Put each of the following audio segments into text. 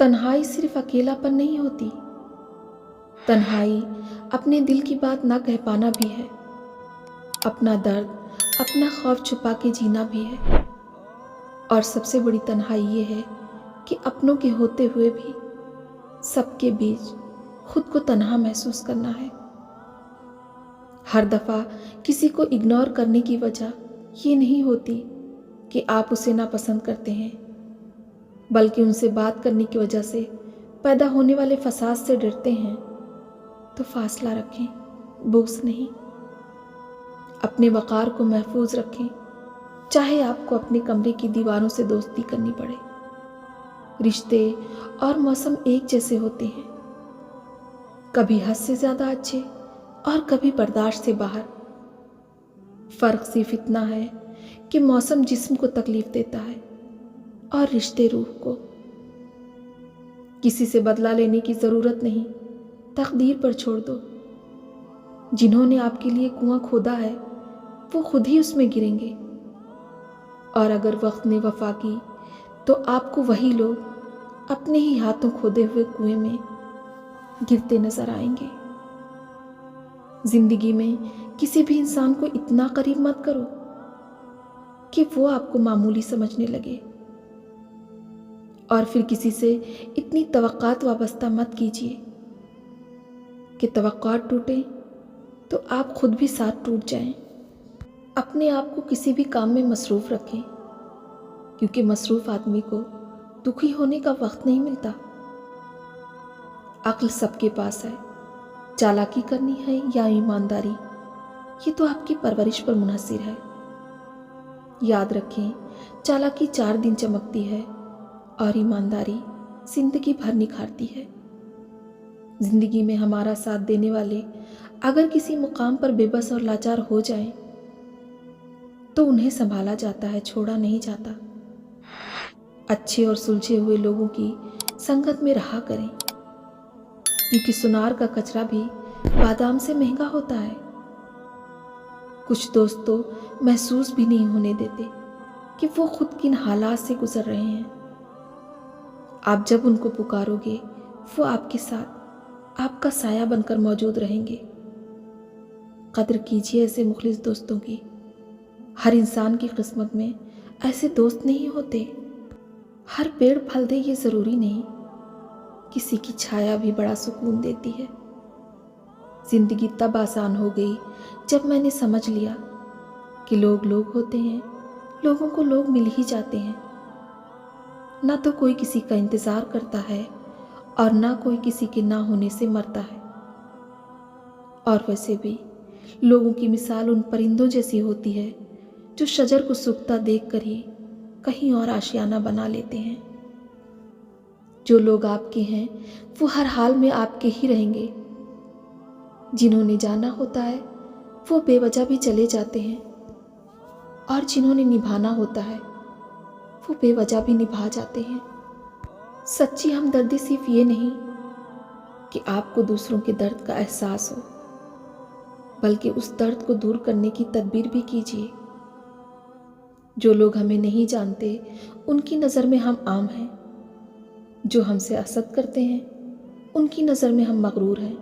تنہائی صرف اکیلاپن نہیں ہوتی، تنہائی اپنے دل کی بات نہ کہہ پانا بھی ہے، اپنا درد، اپنا خوف چھپا کے جینا بھی ہے، اور سب سے بڑی تنہائی یہ ہے کہ اپنوں کے ہوتے ہوئے بھی سب کے بیچ خود کو تنہا محسوس کرنا ہے۔ ہر دفعہ کسی کو اگنور کرنے کی وجہ یہ نہیں ہوتی کہ آپ اسے ناپسند کرتے ہیں، بلکہ ان سے بات کرنے کی وجہ سے پیدا ہونے والے فساد سے ڈرتے ہیں۔ تو فاصلہ رکھیں، بغض نہیں۔ اپنے وقار کو محفوظ رکھیں، چاہے آپ کو اپنے کمرے کی دیواروں سے دوستی کرنی پڑے۔ رشتے اور موسم ایک جیسے ہوتے ہیں، کبھی حد سے زیادہ اچھے اور کبھی برداشت سے باہر۔ فرق صرف اتنا ہے کہ موسم جسم کو تکلیف دیتا ہے اور رشتے روح کو۔ کسی سے بدلہ لینے کی ضرورت نہیں، تقدیر پر چھوڑ دو۔ جنہوں نے آپ کے لیے کنواں کھودا ہے وہ خود ہی اس میں گریں گے، اور اگر وقت نے وفا کی تو آپ کو وہی لوگ اپنے ہی ہاتھوں کھودے ہوئے کنویں میں گرتے نظر آئیں گے۔ زندگی میں کسی بھی انسان کو اتنا قریب مت کرو کہ وہ آپ کو معمولی سمجھنے لگے، اور پھر کسی سے اتنی توقعات وابستہ مت کیجیے کہ توقعات ٹوٹیں تو آپ خود بھی ساتھ ٹوٹ جائیں۔ اپنے آپ کو کسی بھی کام میں مصروف رکھیں، کیونکہ مصروف آدمی کو دکھی ہونے کا وقت نہیں ملتا۔ عقل سب کے پاس ہے، چالاکی کرنی ہے یا ایمانداری یہ تو آپ کی پرورش پر منحصر ہے۔ یاد رکھیں، چالاکی 4 دن چمکتی ہے اور ایمانداری زندگی بھر نکھارتی ہے۔ زندگی میں ہمارا ساتھ دینے والے اگر کسی مقام پر بے بس اور لاچار ہو جائیں تو انہیں سنبھالا جاتا ہے، چھوڑا نہیں جاتا۔ اچھے اور سلجھے ہوئے لوگوں کی سنگت میں رہا کریں، کیونکہ سنار کا کچرا بھی بادام سے مہنگا ہوتا ہے۔ کچھ دوست تو محسوس بھی نہیں ہونے دیتے کہ وہ خود کن حالات سے گزر رہے ہیں۔ آپ جب ان کو پکارو گے وہ آپ کے ساتھ آپ کا سایہ بن کر موجود رہیں گے۔ قدر کیجیے ایسے مخلص دوستوں کی۔ ہر انسان کی قسمت میں ایسے دوست نہیں ہوتے۔ ہر پیڑ پھل دے یہ ضروری نہیں، کسی کی چھایا بھی بڑا سکون دیتی ہے۔ زندگی تب آسان ہو گئی جب میں نے سمجھ لیا کہ لوگ لوگ ہوتے ہیں، لوگوں کو لوگ مل ہی جاتے ہیں۔ نہ تو کوئی کسی کا انتظار کرتا ہے اور نہ کوئی کسی کے نہ ہونے سے مرتا ہے۔ اور ویسے بھی لوگوں کی مثال ان پرندوں جیسی ہوتی ہے جو شجر کو سوکھتا دیکھ کر ہی کہیں اور آشیانہ بنا لیتے ہیں۔ جو لوگ آپ کے ہیں وہ ہر حال میں آپ کے ہی رہیں گے۔ جنہوں نے جانا ہوتا ہے وہ بے وجہ بھی چلے جاتے ہیں، اور جنہوں نے نبھانا ہوتا ہے وہ بے وجہ بھی نبھا جاتے ہیں۔ سچی ہمدردی صرف یہ نہیں کہ آپ کو دوسروں کے درد کا احساس ہو، بلکہ اس درد کو دور کرنے کی تدبیر بھی کیجیے۔ جو لوگ ہمیں نہیں جانتے ان کی نظر میں ہم عام ہیں، جو ہم سے حسد کرتے ہیں ان کی نظر میں ہم مغرور ہیں،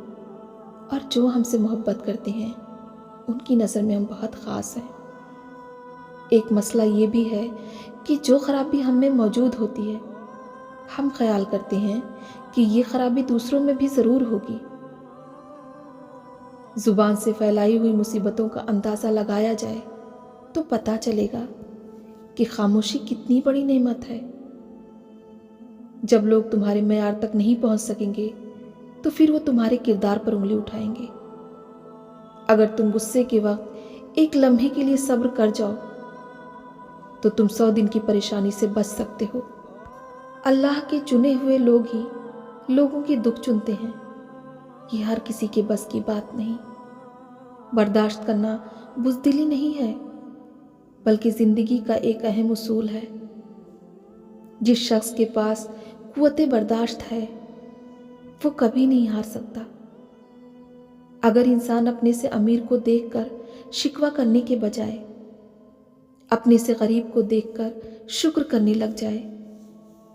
اور جو ہم سے محبت کرتے ہیں ان کی نظر میں ہم بہت خاص ہیں۔ ایک مسئلہ یہ بھی ہے کہ جو خرابی ہم میں موجود ہوتی ہے ہم خیال کرتے ہیں کہ یہ خرابی دوسروں میں بھی ضرور ہوگی۔ زبان سے پھیلائی ہوئی مصیبتوں کا اندازہ لگایا جائے تو پتہ چلے گا کہ خاموشی کتنی بڑی نعمت ہے۔ جب لوگ تمہارے معیار تک نہیں پہنچ سکیں گے تو پھر وہ تمہارے کردار پر انگلی اٹھائیں گے۔ اگر تم غصے کے وقت ایک لمحے کے لیے صبر کر جاؤ تو تم 100 دن کی پریشانی سے بچ سکتے ہو۔ اللہ کے چنے ہوئے لوگ ہی لوگوں کے دکھ چنتے ہیں، یہ ہر کسی کے بس کی بات نہیں۔ برداشت کرنا بزدلی نہیں ہے، بلکہ زندگی کا ایک اہم اصول ہے۔ جس شخص کے پاس قوت برداشت ہے وہ کبھی نہیں ہار سکتا۔ اگر انسان اپنے سے امیر کو دیکھ کر شکوہ کرنے کے بجائے اپنے سے غریب کو دیکھ کر شکر کرنے لگ جائے